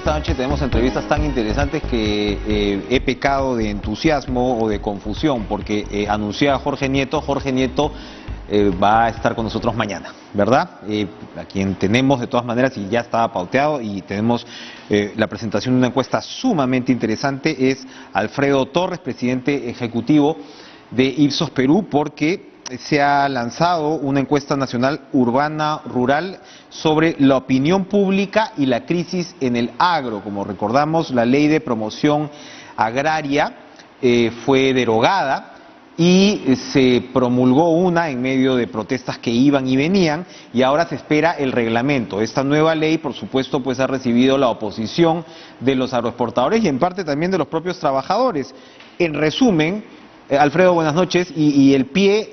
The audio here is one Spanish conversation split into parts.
esta noche tenemos entrevistas tan interesantes que he pecado de entusiasmo o de confusión, porque anuncié a Jorge Nieto. Jorge Nieto va a estar con nosotros mañana, ¿verdad? A quien tenemos de todas maneras, y ya estaba pauteado, y tenemos la presentación de una encuesta sumamente interesante, es Alfredo Torres, presidente ejecutivo de Ipsos Perú, porque se ha lanzado una encuesta nacional urbana-rural sobre la opinión pública y la crisis en el agro. Como recordamos, la ley de promoción agraria fue derogada y se promulgó una en medio de protestas que iban y venían, y ahora se espera el reglamento. Esta nueva ley, por supuesto, pues ha recibido la oposición de los agroexportadores y en parte también de los propios trabajadores. En resumen, Alfredo, buenas noches. Y el pie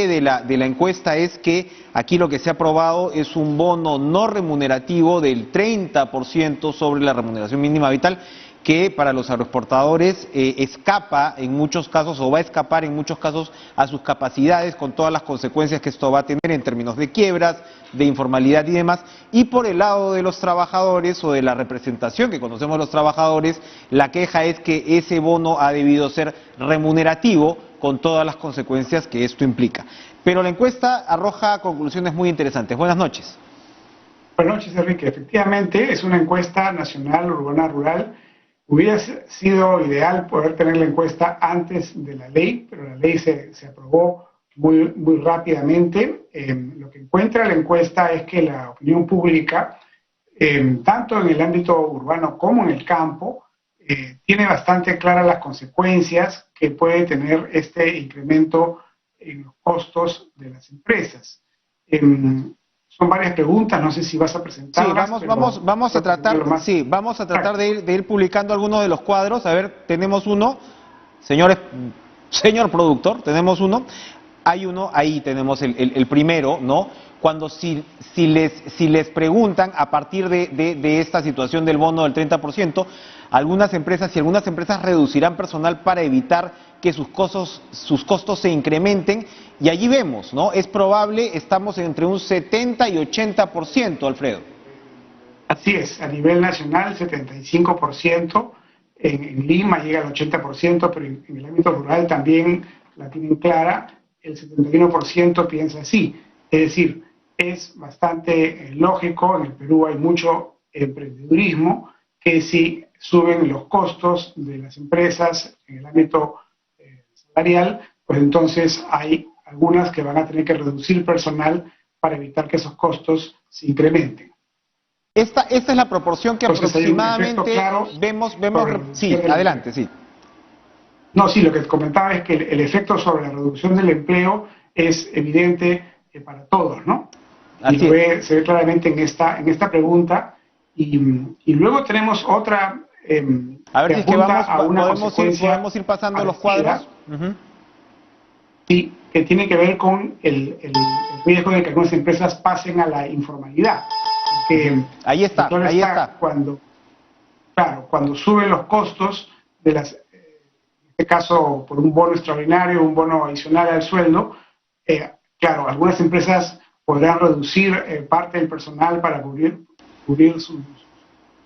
de la encuesta es que aquí lo que se ha aprobado es un bono no remunerativo del 30% sobre la remuneración mínima vital, que para los agroexportadores escapa en muchos casos, o va a escapar en muchos casos, a sus capacidades, con todas las consecuencias que esto va a tener en términos de quiebras, de informalidad y demás. Y por el lado de los trabajadores, o de la representación que conocemos los trabajadores, la queja es que ese bono ha debido ser remunerativo, con todas las consecuencias que esto implica. Pero la encuesta arroja conclusiones muy interesantes. Buenas noches. Buenas noches, Enrique. Efectivamente, es una encuesta nacional urbana-rural. Hubiera sido ideal poder tener la encuesta antes de la ley, pero la ley se aprobó muy rápidamente. Lo que encuentra la encuesta es que la opinión pública, tanto en el ámbito urbano como en el campo, tiene bastante claras las consecuencias que puede tener este incremento en los costos de las empresas. Son varias preguntas, no sé si vas a presentarlas. Sí, vamos a tratar de ir publicando algunos de los cuadros. A ver, tenemos uno, señor productor, tenemos uno. Hay uno, ahí tenemos el primero, ¿no? Cuando si les preguntan a partir de esta situación del bono del 30%, algunas empresas reducirán personal para evitar que sus costos se incrementen, y allí vemos, ¿no? Es probable, estamos entre un 70 y 80%, Alfredo. Así es, a nivel nacional 75%, en Lima llega al 80%, pero en el ámbito rural también la tienen clara, el 71% piensa así. Es decir, es bastante lógico, en el Perú hay mucho emprendedurismo, que si suben los costos de las empresas en el ámbito salarial, pues entonces hay algunas que van a tener que reducir personal para evitar que esos costos se incrementen. Esta es la proporción que entonces, aproximadamente claro vemos. Sí, adelante, sí. No, sí, lo que comentaba es que el efecto sobre la reducción del empleo es evidente para todos, ¿no? Así y se ve claramente en esta pregunta. Y luego tenemos otra. A ver si es que podemos ir pasando los cuadros. Sí, que tiene que ver con el riesgo de que algunas empresas pasen a la informalidad. Ahí está. Cuando suben los costos de las, en este caso por un bono extraordinario, un bono adicional al sueldo, algunas empresas podrán reducir parte del personal para cubrir su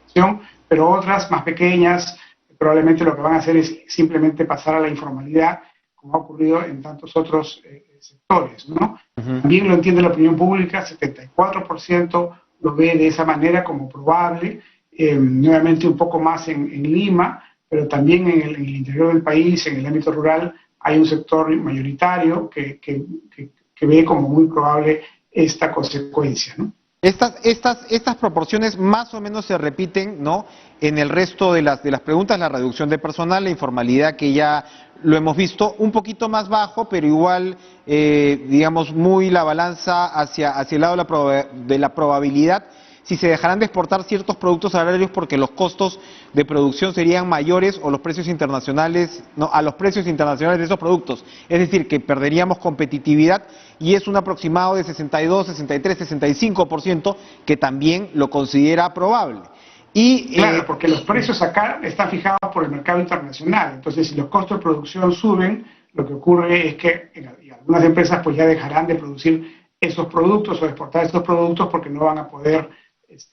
situación, pero otras más pequeñas probablemente lo que van a hacer es simplemente pasar a la informalidad, como ha ocurrido en tantos otros sectores, ¿no? También lo entiende la opinión pública, 74% lo ve de esa manera como probable, nuevamente un poco más en Lima, pero también en el interior del país, en el ámbito rural, hay un sector mayoritario que ve como muy probable esta consecuencia, ¿no? Estas proporciones más o menos se repiten, ¿no?, en el resto de las preguntas: la reducción de personal, la informalidad, que ya lo hemos visto, un poquito más bajo, pero igual, digamos, muy la balanza hacia el lado de la probabilidad, si se dejarán de exportar ciertos productos agrarios porque los costos de producción serían mayores, o los precios internacionales, no, a los precios internacionales de esos productos. Es decir, que perderíamos competitividad, y es un aproximado de 62, 63, 65%, que también lo considera probable. Claro, porque los precios acá están fijados por el mercado internacional. Entonces, si los costos de producción suben, lo que ocurre es que algunas empresas pues ya dejarán de producir esos productos o exportar esos productos porque no van a poder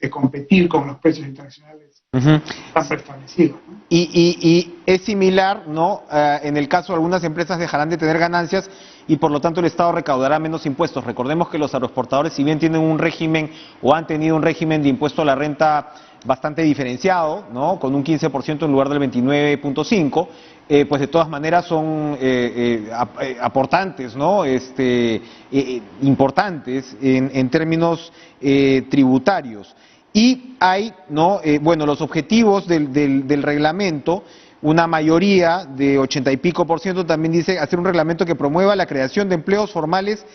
competir con los precios internacionales Ujú. Está preestablecido, ¿no? Y es similar, ¿no? En el caso de algunas empresas dejarán de tener ganancias y por lo tanto el Estado recaudará menos impuestos. Recordemos que los agroexportadores, si bien tienen un régimen o han tenido un régimen de impuesto a la renta bastante diferenciado, ¿no? Con un 15% en lugar del 29.5%, pues de todas maneras son aportantes, ¿no? Importantes en términos tributarios. Y hay, ¿no? Bueno, los objetivos del reglamento, una mayoría de 80 y pico por ciento también dice hacer un reglamento que promueva la creación de empleos formales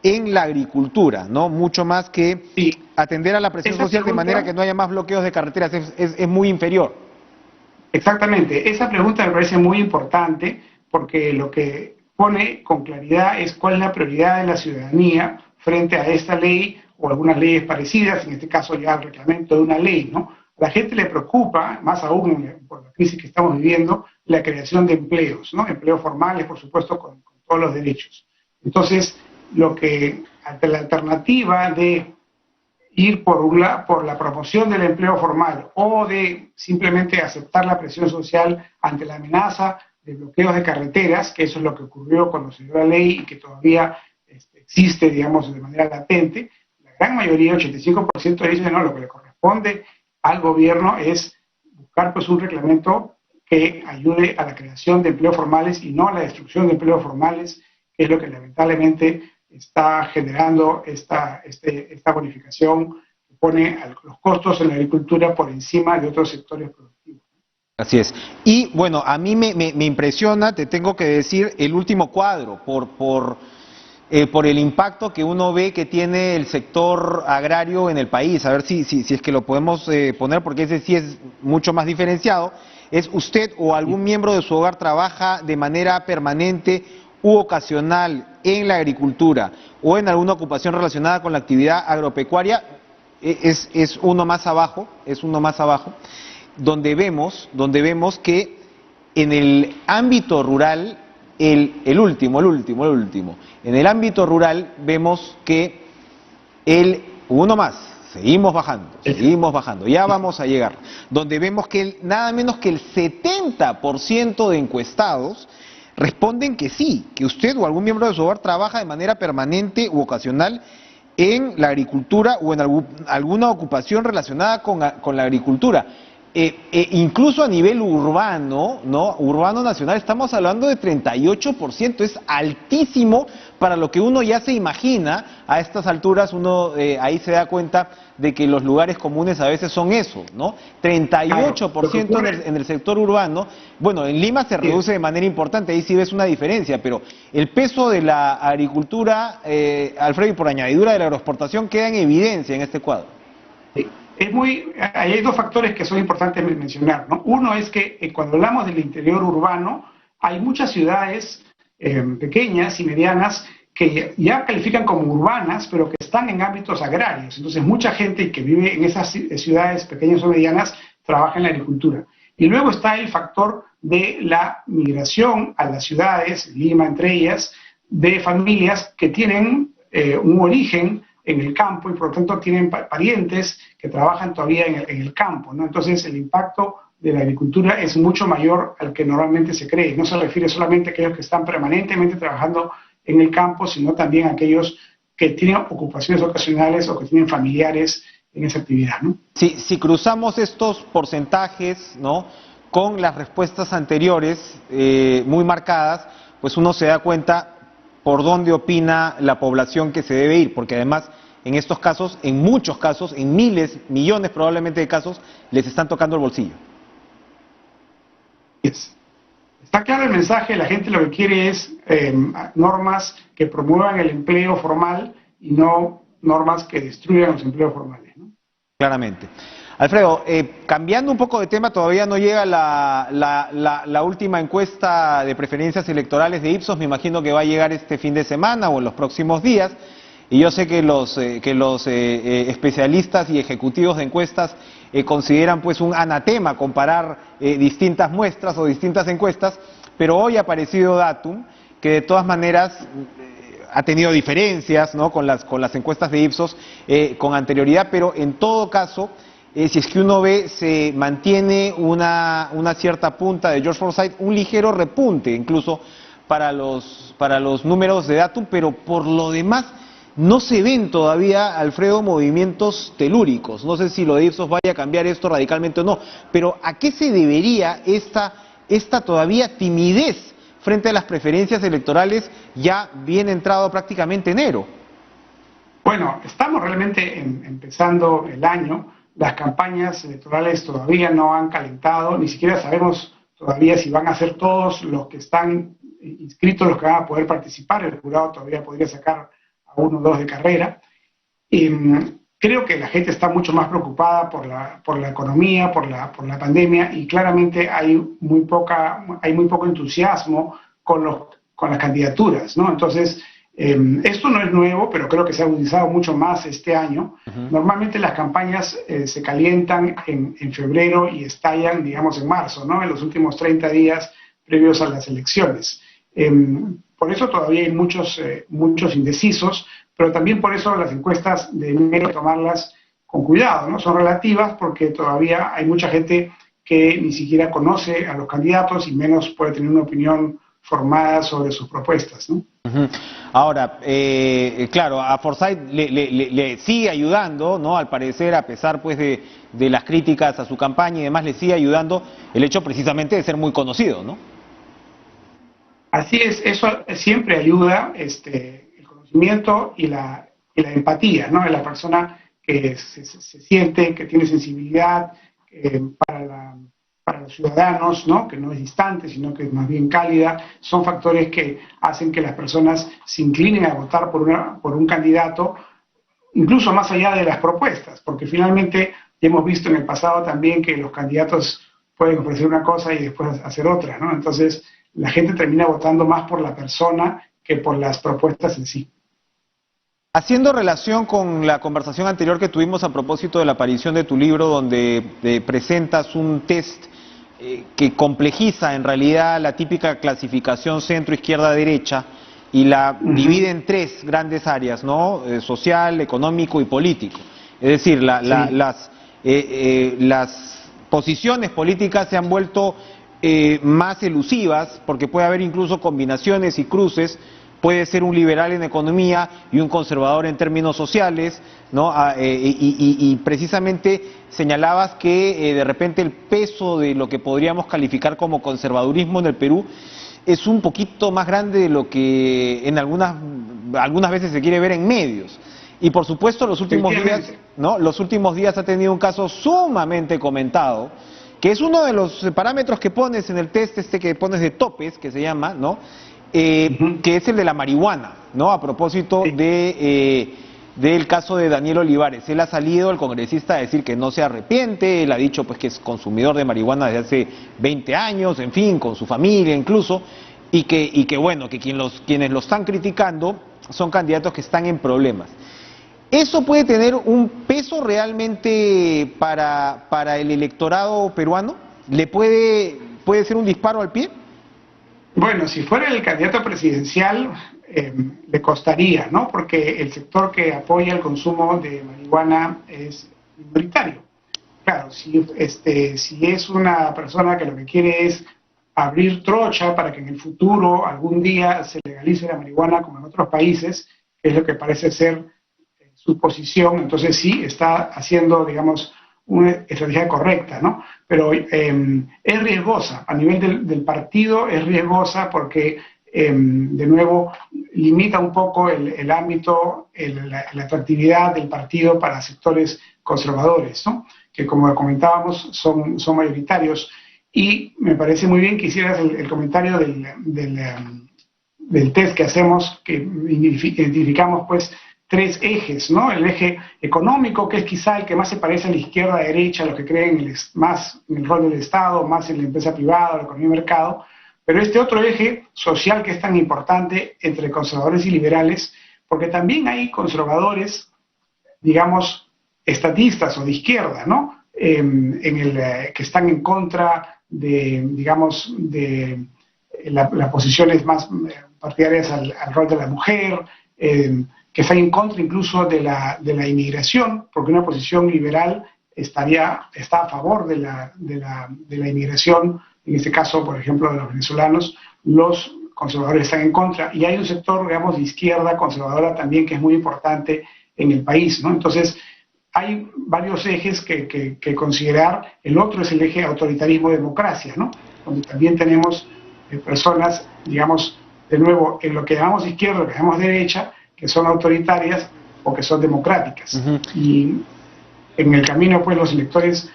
en la agricultura, ¿no? Mucho más que Sí, atender a la presión esa social de manera pregunta, que no haya más bloqueos de carreteras, es muy inferior. exactamente, esa pregunta me parece muy importante porque lo que pone con claridad es cuál es la prioridad de la ciudadanía frente a esta ley o algunas leyes parecidas, en este caso ya el reglamento de una ley, ¿no? A la gente le preocupa, más aún por la crisis que estamos viviendo, la creación de empleos, ¿no? Empleos formales, por supuesto, con todos los derechos. Entonces, ante la alternativa de ir por la promoción del empleo formal o de simplemente aceptar la presión social ante la amenaza de bloqueos de carreteras, que eso es lo que ocurrió cuando se dio la ley y que todavía existe, digamos, de manera latente, la gran mayoría, 85% dice, no, lo que le corresponde al gobierno es buscar pues un reglamento que ayude a la creación de empleos formales y no a la destrucción de empleos formales, que es lo que lamentablemente está generando esta bonificación que pone los costos en la agricultura por encima de otros sectores productivos. Así es. Y bueno, a mí me impresiona, te tengo que decir, el último cuadro, por el impacto que uno ve que tiene el sector agrario en el país. A ver si es que lo podemos poner, porque ese sí es mucho más diferenciado. ¿Es usted o algún miembro de su hogar trabaja de manera permanente u ocasional en la agricultura o en alguna ocupación relacionada con la actividad agropecuaria? Es uno más abajo, donde vemos que en el ámbito rural, el último, en el ámbito rural vemos que uno más, seguimos bajando, ya vamos a llegar, donde vemos que nada menos que el 70% de encuestados responden que sí, que usted o algún miembro de su hogar trabaja de manera permanente u ocasional en la agricultura o en alguna ocupación relacionada con la agricultura. Incluso a nivel urbano, ¿no? Urbano nacional, estamos hablando de 38%, es altísimo para lo que uno ya se imagina. A estas alturas uno ahí se da cuenta de que los lugares comunes a veces son eso, ¿no? 38% en el sector urbano. Bueno, en Lima se reduce de manera importante, ahí sí ves una diferencia, pero el peso de la agricultura, Alfredo, y por añadidura de la agroexportación, queda en evidencia en este cuadro. Hay dos factores que son importantes mencionar, ¿no? Uno es que cuando hablamos del interior urbano, hay muchas ciudades pequeñas y medianas que ya califican como urbanas, pero que están en ámbitos agrarios. Entonces, mucha gente que vive en esas ciudades pequeñas o medianas trabaja en la agricultura. Y luego está el factor de la migración a las ciudades, Lima entre ellas, de familias que tienen un origen en el campo y por lo tanto tienen parientes que trabajan todavía en el campo, ¿no? Entonces el impacto de la agricultura es mucho mayor al que normalmente se cree. No se refiere solamente a aquellos que están permanentemente trabajando en el campo, sino también a aquellos que tienen ocupaciones ocasionales o que tienen familiares en esa actividad, ¿no? Si cruzamos estos porcentajes, ¿no?, con las respuestas anteriores muy marcadas, pues uno se da cuenta por dónde opina la población que se debe ir, porque además en estos casos, en muchos casos, en miles, millones probablemente de casos, les están tocando el bolsillo. Está claro el mensaje, la gente lo que quiere es normas que promuevan el empleo formal y no normas que destruyan los empleos formales, ¿no? Claramente. Alfredo, cambiando un poco de tema, todavía no llega la última encuesta de preferencias electorales de Ipsos. Me imagino que va a llegar este fin de semana o en los próximos días. Y yo sé que los especialistas y ejecutivos de encuestas consideran pues un anatema comparar distintas muestras o distintas encuestas, pero hoy ha aparecido Datum, que de todas maneras ha tenido diferencias, ¿no?, con las encuestas de Ipsos con anterioridad, pero en todo caso si es que uno ve, se mantiene una cierta punta de George Forsyth, un ligero repunte incluso para los números de Datum, pero por lo demás no se ven todavía, Alfredo, movimientos telúricos. No sé si lo de Ipsos vaya a cambiar esto radicalmente o no, pero ¿a qué se debería esta todavía timidez frente a las preferencias electorales ya bien entrado prácticamente enero? Bueno, estamos realmente empezando el año. Las campañas electorales todavía no han calentado, ni siquiera sabemos todavía si van a ser todos los que están inscritos los que van a poder participar. El jurado todavía podría sacar a uno o dos de carrera. Creo que la gente está mucho más preocupada por la economía, por la pandemia, y claramente hay muy poco entusiasmo con las candidaturas, ¿no? Entonces, esto no es nuevo, pero creo que se ha agudizado mucho más este año. Normalmente las campañas se calientan en febrero y estallan, digamos, en marzo, ¿no? En los últimos 30 días previos a las elecciones. Por eso todavía hay muchos indecisos, pero también por eso las encuestas de enero hay que tomarlas con cuidado, ¿no? Son relativas porque todavía hay mucha gente que ni siquiera conoce a los candidatos y menos puede tener una opinión formada sobre sus propuestas, ¿no? Ahora, claro, a Forsyth le sigue ayudando, ¿no? Al parecer, a pesar pues de las críticas a su campaña y demás, le sigue ayudando el hecho precisamente de ser muy conocido, ¿no? Así es, eso siempre ayuda, el conocimiento y la empatía, ¿no? De la persona que se siente, que tiene sensibilidad para los ciudadanos, ¿no? Que no es distante, sino que es más bien cálida. Son factores que hacen que las personas se inclinen a votar por un candidato, incluso más allá de las propuestas, porque finalmente hemos visto en el pasado también que los candidatos pueden ofrecer una cosa y después hacer otra, ¿no? Entonces, la gente termina votando más por la persona que por las propuestas en sí. Haciendo relación con la conversación anterior que tuvimos a propósito de la aparición de tu libro, donde presentas un test que complejiza en realidad la típica clasificación centro, izquierda, derecha, y la divide en tres grandes áreas, ¿no? Social, económico y político. Es decir, las posiciones políticas se han vuelto más elusivas, porque puede haber incluso combinaciones y cruces. Puede ser un liberal en economía y un conservador en términos sociales, ¿no? Y precisamente señalabas que de repente el peso de lo que podríamos calificar como conservadurismo en el Perú es un poquito más grande de lo que en algunas veces se quiere ver en medios. Y por supuesto los últimos días, ¿no? Los últimos días ha tenido un caso sumamente comentado, que es uno de los parámetros que pones en el test que pones de topes, que se llama, ¿no? Que es el de la marihuana, ¿no? A propósito del caso de Daniel Olivares. Él ha salido, el congresista, a decir que no se arrepiente. Él ha dicho pues que es consumidor de marihuana desde hace 20 años, en fin, con su familia incluso, y que bueno, que quienes lo están criticando son candidatos que están en problemas. ¿Eso puede tener un peso realmente para el electorado peruano? ¿Puede ser un disparo al pie? Bueno, si fuera el candidato presidencial, le costaría, ¿no? Porque el sector que apoya el consumo de marihuana es minoritario. Claro, si es una persona que lo que quiere es abrir trocha para que en el futuro, algún día, se legalice la marihuana como en otros países, que es lo que parece ser su posición, entonces sí está haciendo, digamos, una estrategia correcta, ¿no? Pero es riesgosa, a nivel del partido es riesgosa porque, de nuevo, limita un poco el ámbito, la atractividad del partido para sectores conservadores, ¿no? Que, como comentábamos, son mayoritarios. Y me parece muy bien que hicieras el comentario del test que hacemos, que identificamos, pues, tres ejes, ¿no? El eje económico, que es quizá el que más se parece a la izquierda-derecha, los que creen más en el rol del Estado, más en la empresa privada, la economía de mercado, pero este otro eje social que es tan importante entre conservadores y liberales, porque también hay conservadores, digamos, estatistas o de izquierda, ¿no? Que están en contra de, digamos, de las posiciones más partidarias al rol de la mujer, que están en contra incluso de la inmigración, porque una posición liberal está a favor de la inmigración, en este caso, por ejemplo, de los venezolanos. Los conservadores están en contra, y hay un sector, digamos, de izquierda conservadora también que es muy importante en el país, ¿no? Entonces, hay varios ejes que considerar. El otro es el eje autoritarismo-democracia, ¿no? Donde también tenemos personas, digamos, de nuevo, en lo que llamamos izquierda, lo que llamamos derecha, que son autoritarias o que son democráticas. Y en el camino, pues, los electores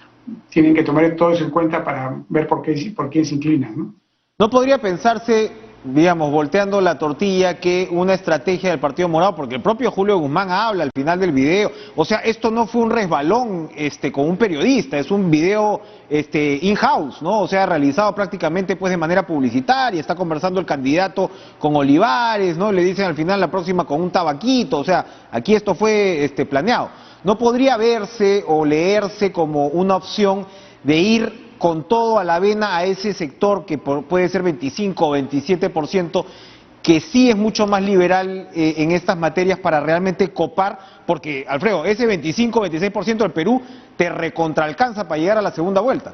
tienen que tomar todo eso en cuenta para ver por quién se inclinan, ¿no? ¿No podría pensarse, digamos, volteando la tortilla, que una estrategia del Partido Morado, porque el propio Julio Guzmán habla al final del video, o sea, esto no fue un resbalón con un periodista, es un video in-house, ¿no? O sea, realizado prácticamente pues de manera publicitaria, está conversando el candidato con Olivares, ¿no? Le dicen al final la próxima con un tabaquito, o sea, aquí esto fue planeado. ¿No podría verse o leerse como una opción de ir con todo a la vena a ese sector que puede ser 25 o 27%, que sí es mucho más liberal en estas materias, para realmente copar? Porque, Alfredo, ese 25 o 26% del Perú te recontraalcanza para llegar a la segunda vuelta.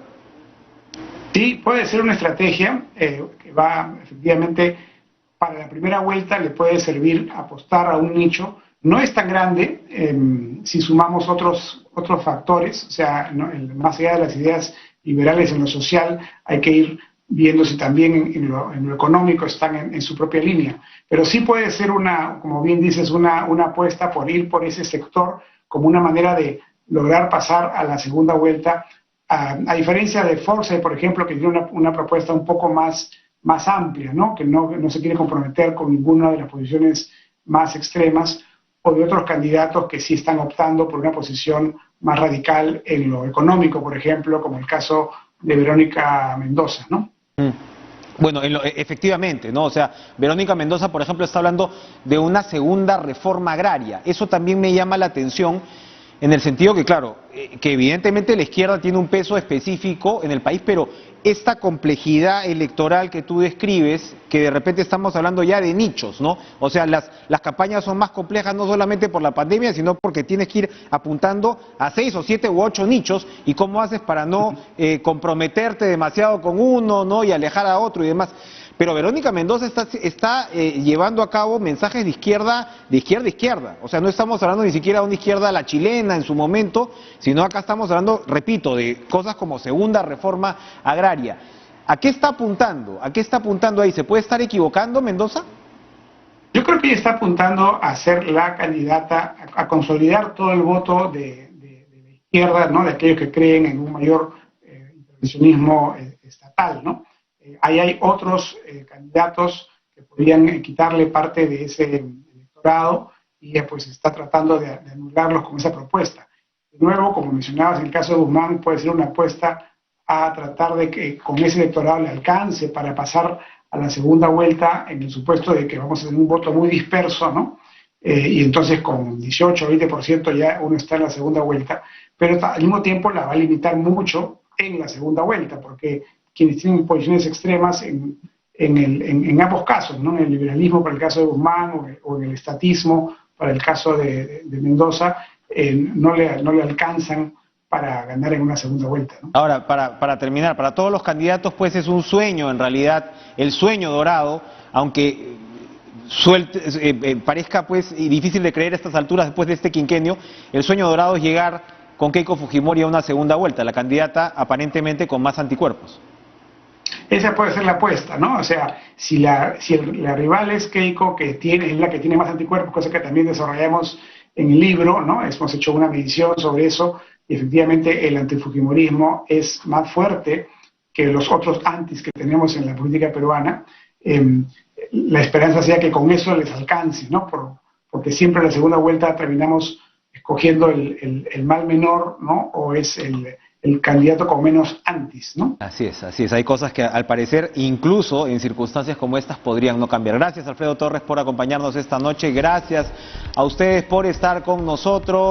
Sí, puede ser una estrategia que va, efectivamente, para la primera vuelta le puede servir apostar a un nicho. No es tan grande si sumamos otros factores, o sea, más allá de las ideas liberales en lo social, hay que ir viendo si también en lo económico están en su propia línea. Pero sí puede ser como bien dices, una apuesta por ir por ese sector como una manera de lograr pasar a la segunda vuelta, a diferencia de Forsyth, por ejemplo, que tiene una propuesta un poco más amplia, ¿no? Que no se quiere comprometer con ninguna de las posiciones más extremas, o de otros candidatos que sí están optando por una posición más radical en lo económico, por ejemplo, como el caso de Verónica Mendoza, ¿no? Bueno, efectivamente, ¿no? O sea, Verónica Mendoza, por ejemplo, está hablando de una segunda reforma agraria. Eso también me llama la atención, en el sentido que, claro, que evidentemente la izquierda tiene un peso específico en el país, pero esta complejidad electoral que tú describes, que de repente estamos hablando ya de nichos, ¿no? O sea, las campañas son más complejas no solamente por la pandemia, sino porque tienes que ir apuntando a 6 o 7 u 8 nichos, y cómo haces para no comprometerte demasiado con uno, ¿no? Y alejar a otro y demás. Pero Verónica Mendoza está llevando a cabo mensajes de izquierda. O sea, no estamos hablando ni siquiera de una izquierda a la chilena en su momento, sino acá estamos hablando, repito, de cosas como segunda reforma agraria. ¿A qué está apuntando? ¿A qué está apuntando ahí? ¿Se puede estar equivocando Mendoza? Yo creo que ella está apuntando a ser la candidata, a consolidar todo el voto de la izquierda, ¿no? De aquellos que creen en un mayor intervencionismo estatal, ¿no? Ahí hay otros candidatos que podrían quitarle parte de ese electorado, y ella pues está tratando de anularlos con esa propuesta. De nuevo, como mencionabas, en el caso de Guzmán puede ser una apuesta a tratar de que con ese electorado le alcance para pasar a la segunda vuelta, en el supuesto de que vamos a tener un voto muy disperso, ¿no? Y entonces con 18 o 20% ya uno está en la segunda vuelta, pero al mismo tiempo la va a limitar mucho en la segunda vuelta, porque quienes tienen posiciones extremas en ambos casos, ¿no? En el liberalismo para el caso de Guzmán, o en el estatismo para el caso de Mendoza, no le alcanzan para ganar en una segunda vuelta, ¿no? Ahora, para terminar, para todos los candidatos pues es un sueño, en realidad, el sueño dorado, aunque parezca pues difícil de creer a estas alturas después de este quinquenio. El sueño dorado es llegar con Keiko Fujimori a una segunda vuelta, la candidata aparentemente con más anticuerpos. Esa puede ser la apuesta, ¿no? O sea, si la rival es Keiko, que es la que tiene más anticuerpos, cosa que también desarrollamos en el libro, ¿no? Hemos hecho una medición sobre eso, y efectivamente el antifujimorismo es más fuerte que los otros antis que tenemos en la política peruana. La esperanza sea que con eso les alcance, ¿no? Porque siempre en la segunda vuelta terminamos escogiendo el mal menor, ¿no? O es el candidato con menos antis, ¿no? Así es, así es. Hay cosas que al parecer, incluso en circunstancias como estas, podrían no cambiar. Gracias, Alfredo Torres, por acompañarnos esta noche. Gracias a ustedes por estar con nosotros.